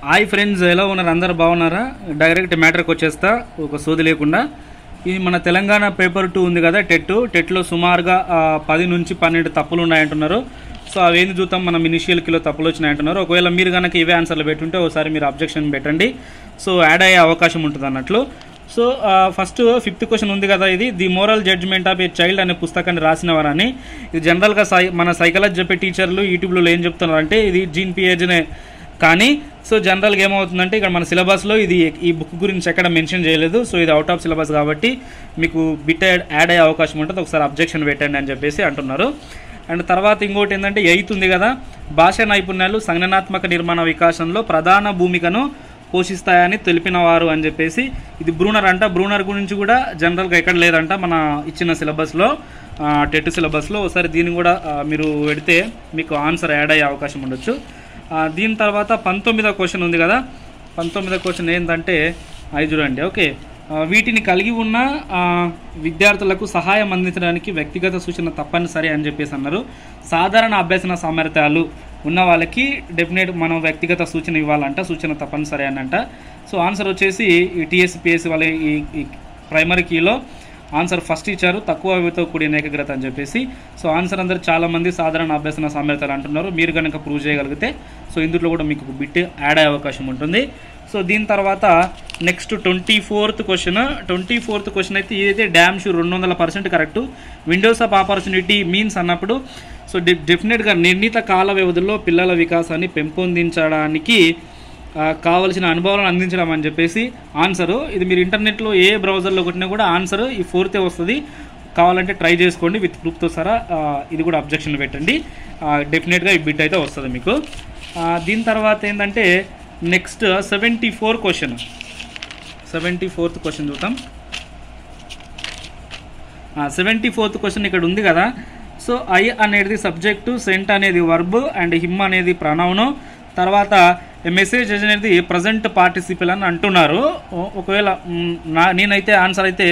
Hi friends, ఎలా ఉన్నారు? అందరు బాగున్నారా? డైరెక్ట్ మ్యాటర్కి వచ్చేస్తా, ఒక సోది లేకుండా. ఇది మన తెలంగాణ పేపర్ 2 ఉంది కదా, టెట్లో సుమారుగా 10 నుంచి 12 తప్పులు ఉన్నాయంటున్నారు. సో అవేంది చూద్దాం. మనం ఇనిషియల్ కిలో తప్పులు వచ్చినాయంటున్నారు. ఒకవేళ మీరు కనుక ఇవే ఆన్సర్లు పెట్టుంటే ఒకసారి మీరు అబ్జెక్షన్ పెట్టండి. సో యాడ్ అయ్యే అవకాశం ఉంటుంది అన్నట్లు. సో ఫస్ట్ 5th క్వశ్చన్ ఉంది కదా, ఇది the moral judgement of a child అనే పుస్తకాన్ని రాసినవారని. ఇది జనరల్గా మన సైకాలజీ చెప్పే టీచర్లు యూట్యూబ్లో ఏం చెప్తున్నారంటే ఇది జీన్ పియేజ్నే. కానీ సో జనరల్గా ఏమవుతుందంటే ఇక్కడ మన సిలబస్లో ఇది ఈ బుక్ గురించి ఎక్కడ మెన్షన్ చేయలేదు. సో ఇది అవుట్ ఆఫ్ సిలబస్ కాబట్టి మీకు బిట్ యాడ్ అయ్యే అవకాశం ఉంటుంది. ఒకసారి అబ్జెక్షన్ పెట్టండి అని చెప్పేసి అంటున్నారు. అండ్ తర్వాత ఇంకోటి ఏంటంటే 8th ఉంది కదా, భాషా నైపుణ్యాలు సంజ్ఞానాత్మక నిర్మాణ వికాసంలో ప్రధాన భూమికను పోషిస్తాయని తెలిపినవారు అని చెప్పేసి. ఇది బ్రూనర్ అంట. బ్రూనర్ గురించి కూడా జనరల్గా ఎక్కడ లేదంట మన ఇచ్చిన సిలబస్లో, టెట్ సిలబస్లో. ఒకసారి దీన్ని కూడా మీరు పెడితే మీకు ఆన్సర్ యాడ్ అయ్యే అవకాశం ఉండొచ్చు. దీని తర్వాత 19వ క్వశ్చన్ ఉంది కదా, 19వ క్వశ్చన్ ఏంటంటే అది చూడండి. ఓకే, వీటిని కలిగి ఉన్న విద్యార్థులకు సహాయం అందించడానికి వ్యక్తిగత సూచన తప్పనిసరి అని చెప్పేసి అన్నారు. సాధారణ అభ్యసన సామర్థ్యాలు ఉన్న వాళ్ళకి డెఫినెట్ మనం వ్యక్తిగత సూచన ఇవ్వాలంట, సూచన తప్పనిసరి అని అంట. సో ఆన్సర్ వచ్చేసి ఈ టీఎస్పీఎస్సీ వాళ్ళ ఈ ప్రైమరీ కీలో ఆన్సర్ ఫస్ట్ ఇచ్చారు, తక్కువ వ్యవధితో కూడిన ఏకాగ్రత అని చెప్పేసి. సో ఆన్సర్ అందరూ చాలామంది సాధారణ అభ్యసన సామర్థ్యాలు అంటున్నారు. మీరు కనుక ప్రూవ్ చేయగలిగితే సో ఇందులో కూడా మీకు బిట్ యాడ్ అయ్యే అవకాశం ఉంటుంది. సో దీని తర్వాత next 24th question. 24th question అయితే ఇదైతే damn sure 200% correct. Windows of opportunity means అన్నప్పుడు సో డెఫినెట్గా నిర్ణీత కాల వ్యవధిలో పిల్లల వికాసాన్ని పెంపొందించడానికి కావలసిన అనుభవాలను అందించడం అని చెప్పేసి ఆన్సరు. ఇది మీరు ఇంటర్నెట్లో ఏ బ్రౌజర్లో కొట్టినా కూడా ఆన్సర్ ఈ 4th వస్తుంది. కావాలంటే ట్రై చేసుకోండి విత్ ప్రూఫ్తో సహా. ఇది కూడా అబ్జెక్షన్ పెట్టండి, డెఫినెట్గా ఈ బిట్ అయితే వస్తుంది మీకు. దీని తర్వాత ఏంటంటే next 74th question. 74th question చూద్దాం. 74th క్వశ్చన్ ఇక్కడ ఉంది కదా. సో ఐ అనేది సబ్జెక్టు, సెంట్ అనేది వర్బ్ అండ్ హిమ్ అనేది ప్రనౌను. తర్వాత మెసేజ్ అనేది ప్రజెంట్ పార్టిసిపల్ అని అంటున్నారు. ఒకవేళ నేనైతే ఆన్సర్ అయితే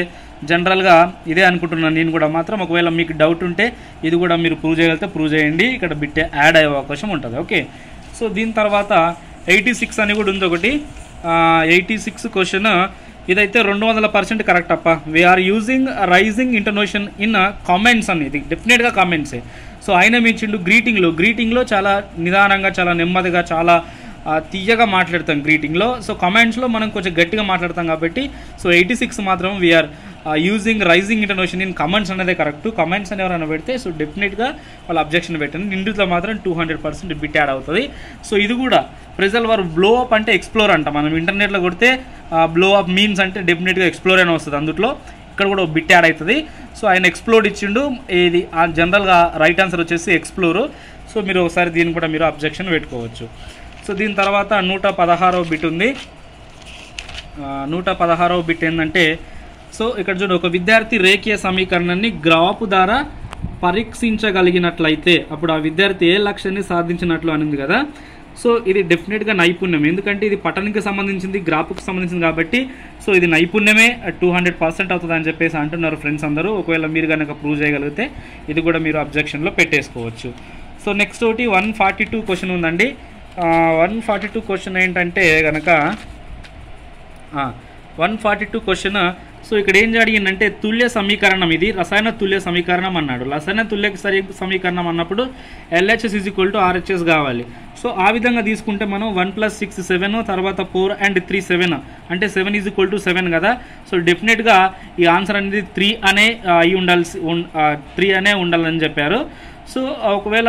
జనరల్గా ఇదే అనుకుంటున్నాను నేను కూడా. మాత్రం ఒకవేళ మీకు డౌట్ ఉంటే ఇది కూడా మీరు ప్రూవ్ చేయగలిగితే ప్రూవ్ చేయండి, ఇక్కడ బిట్ యాడ్ అయ్యే అవకాశం ఉంటుంది. ఓకే, సో దీని తర్వాత 86 అని కూడా ఉంది ఒకటి. 86 క్వశ్చన్ ఇదైతే 200% కరెక్ట్ అప్ప. We are using rising intonation in comments అనేది డెఫినెట్గా కామెంట్సే. సో ఆయన ఇచ్చిండు గ్రీటింగ్లో చాలా నిదానంగా, చాలా నెమ్మదిగా, చాలా తీయగా మాట్లాడతాం గ్రీటింగ్లో. సో కామెంట్స్లో మనం కొంచెం గట్టిగా మాట్లాడతాం కాబట్టి సో 86 మాత్రం we are using rising intonation in comments అనేది కరెక్ట్. కమెంట్స్ అని ఎవరైనా పెడితే సో డెఫినెట్గా వాళ్ళు అబ్జెక్షన్ పెట్టండి. ఇందులో మాత్రం 200% బిట్ యాడ్ అవుతుంది. సో ఇది కూడా ప్రెజల్ వర్ బ్లో అప్ అంటే ఎక్స్ప్లోర్ అంట. మనం ఇంటర్నెట్లో కొడితే బ్లో అప్ మీన్స్ అంటే డెఫినెట్గా ఎక్స్ప్లోర్ అని వస్తుంది. అందులో ఇక్కడ కూడా బిట్ యాడ్ అవుతుంది. సో ఆయన ఎక్స్ప్లోర్ ఇచ్చిండు. ఇది జనరల్గా రైట్ ఆన్సర్ వచ్చేసి ఎక్స్ప్లోరు. సో మీరు ఒకసారి దీన్ని కూడా మీరు అబ్జెక్షన్ పెట్టుకోవచ్చు. సో దీని తర్వాత 116వ బిట్ ఉంది. 116వ బిట్ ఏంటంటే సో ఇక్కడ చూడండి, ఒక విద్యార్థి రేఖీయ సమీకరణాన్ని గ్రాఫ్ ద్వారా పరీక్షించగలిగినట్లయితే అప్పుడు ఆ విద్యార్థి ఏ లక్ష్యాన్ని సాధించినట్లు అనింది కదా. సో ఇది డెఫినెట్గా నైపుణ్యం, ఎందుకంటే ఇది పఠనానికి సంబంధించింది, గ్రాఫ్కి సంబంధించింది కాబట్టి సో ఇది నైపుణ్యమే 200% అవుతుంది అని చెప్పేసి అంటున్నారు ఫ్రెండ్స్ అందరూ. ఒకవేళ మీరు కనుక ప్రూవ్ చేయగలిగితే ఇది కూడా మీరు అబ్జెక్షన్లో పెట్టేసుకోవచ్చు. సో నెక్స్ట్ ఒకటి 142 క్వశ్చన్ ఉందండి. 142 క్వశ్చన్ ఏంటంటే కనుక 142 క్వశ్చన్. సో ఇక్కడ ఏం జరిగిందంటే తుల్య సమీకరణం, ఇది రసాయన తుల్య సమీకరణం అన్నాడు. రసాయన తుల్య సమీకరణం అన్నప్పుడు LHS = RHS కావాలి. సో ఆ విధంగా తీసుకుంటే మనం 1 + 6 7, తర్వాత 4 and 3 7 అంటే 7 = 7 కదా. సో డెఫినెట్గా ఈ ఆన్సర్ అనేది 3 అనే ఉండాలని చెప్పారు. సో ఒకవేళ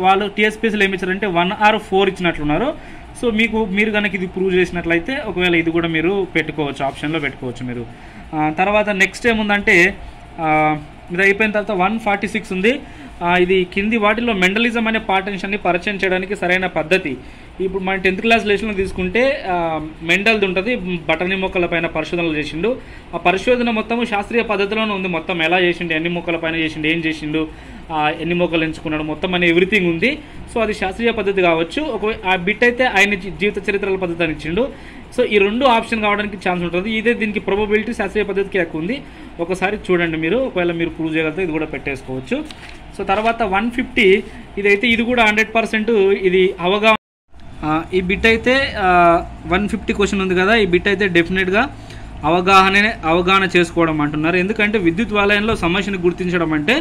వాళ్ళు టీఎస్పీఎస్సీలో ఏమి ఇచ్చారంటే 1 or 4 ఇచ్చినట్లున్నారు. సో మీరు కనుక ఇది ప్రూవ్ చేసినట్లయితే ఒకవేళ ఇది కూడా మీరు పెట్టుకోవచ్చు, ఆప్షన్లో పెట్టుకోవచ్చు మీరు. తర్వాత నెక్స్ట్ ఏముందంటే ఇది అయిపోయిన తర్వాత 146 ఉంది. ఇది కింది వాటిలో మెండలిజం అనే పాఠాన్ని పరిచయం చేయడానికి సరైన పద్ధతి. ఇప్పుడు మన 10th క్లాస్ లెసన్లో తీసుకుంటే మెండల్ది ఉంటుంది, బఠానీ మొక్కల పైన పరిశోధనలు చేసిండు. ఆ పరిశోధన మొత్తము శాస్త్రీయ పద్ధతిలోనే ఉంది. మొత్తం ఎలా చేసిండు, ఎన్ని మొక్కల పైన చేసిండు, ఏం చేసిండు, ఎన్ని మొక్కలు ఎంచుకున్నాడు, మొత్తం అనే ఎవ్రీథింగ్ ఉంది. సో అది శాస్త్రీయ పద్ధతి కావచ్చు. ఆ బిట్ అయితే ఆయన జీవిత చరిత్రల పద్ధతి అని ఇచ్చిండు. సో ఈ 2 ఆప్షన్ కావడానికి ఛాన్స్ ఉంటుంది. ఇదే దీనికి ప్రాబబిలిటీ శాస్త్రీయ పద్ధతికి ఎక్కువ ఉంది. ఒకసారి చూడండి మీరు, ఒకవేళ మీరు ప్రూవ్ చేయగలిగితే ఇది కూడా పెట్టేసుకోవచ్చు. సో తర్వాత 150 ఇదైతే ఇది కూడా 100% ఇది అవగాహన ఈ బిట్ అయితే 150 క్వశ్చన్ ఉంది కదా, ఈ బిట్ అయితే డెఫినెట్గా అవగాహన చేసుకోవడం అంటున్నారు. ఎందుకంటే విద్యుత్ వలయంలో సమస్యను గుర్తించడం అంటే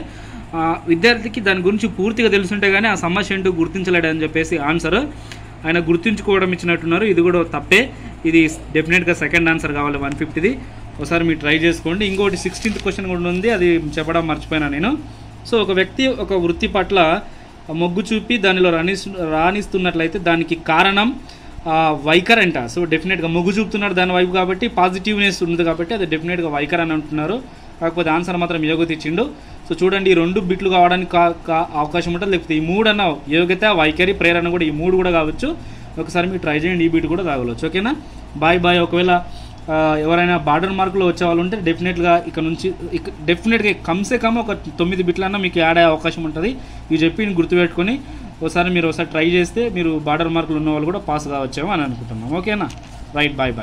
విద్యార్థికి దాని గురించి పూర్తిగా తెలుసుంటే కానీ ఆ సమస్య ఏంటో గుర్తించలేడని చెప్పేసి ఆన్సర్ ఆయన గుర్తించుకోవడం ఇచ్చినట్టున్నారు. ఇది కూడా తప్పే, ఇది డెఫినెట్గా సెకండ్ ఆన్సర్ కావాలి 150ది. ఒకసారి మీరు ట్రై చేసుకోండి. ఇంకోటి 16th క్వశ్చన్ కూడా ఉంది, అది చెప్పడం మర్చిపోయినా నేను. సో ఒక వ్యక్తి ఒక వృత్తి పట్ల మొగ్గు చూపి దానిలో రాణిస్తున్నట్లయితే దానికి కారణం వైఖరి అంట. సో డెఫినెట్గా మొగ్గు చూపుతున్నారు దాని వైపు కాబట్టి పాజిటివ్నెస్ ఉంది కాబట్టి అది డెఫినెట్గా వైఖరి అని అంటున్నారు. కాకపోతే ఆన్సర్ మాత్రం యోగ్యత ఇచ్చిండు. సో చూడండి, ఈ 2 బిట్లు కావడానికి అవకాశం ఉంటుంది, లేకపోతే ఈ 3 అన్న యోగ్యత, వైఖరి, ప్రేరణ కూడా ఈ 3 కూడా కావచ్చు. ఒకసారి మీరు ట్రై చేయండి, ఈ బిట్ కూడా తాగవచ్చు. ఓకేనా, బాయ్. ఒకవేళ ఎవరైనా బార్డర్ మార్కులో వచ్చే వాళ్ళు ఉంటే డెఫినెట్గా ఇక్కడ నుంచి డెఫినెట్గా కమ్సే కమ్ ఒక 9 బిట్లన్నా మీకు యాడ్ అయ్యే అవకాశం ఉంటుంది. ఇవి చెప్పి గుర్తుపెట్టుకొని ఒకసారి ట్రై చేస్తే మీరు బార్డర్ మార్కులు ఉన్న వాళ్ళు కూడా పాస్ కావచ్చేమో అని అనుకుంటున్నాం. ఓకేనా, రైట్, బాయ్.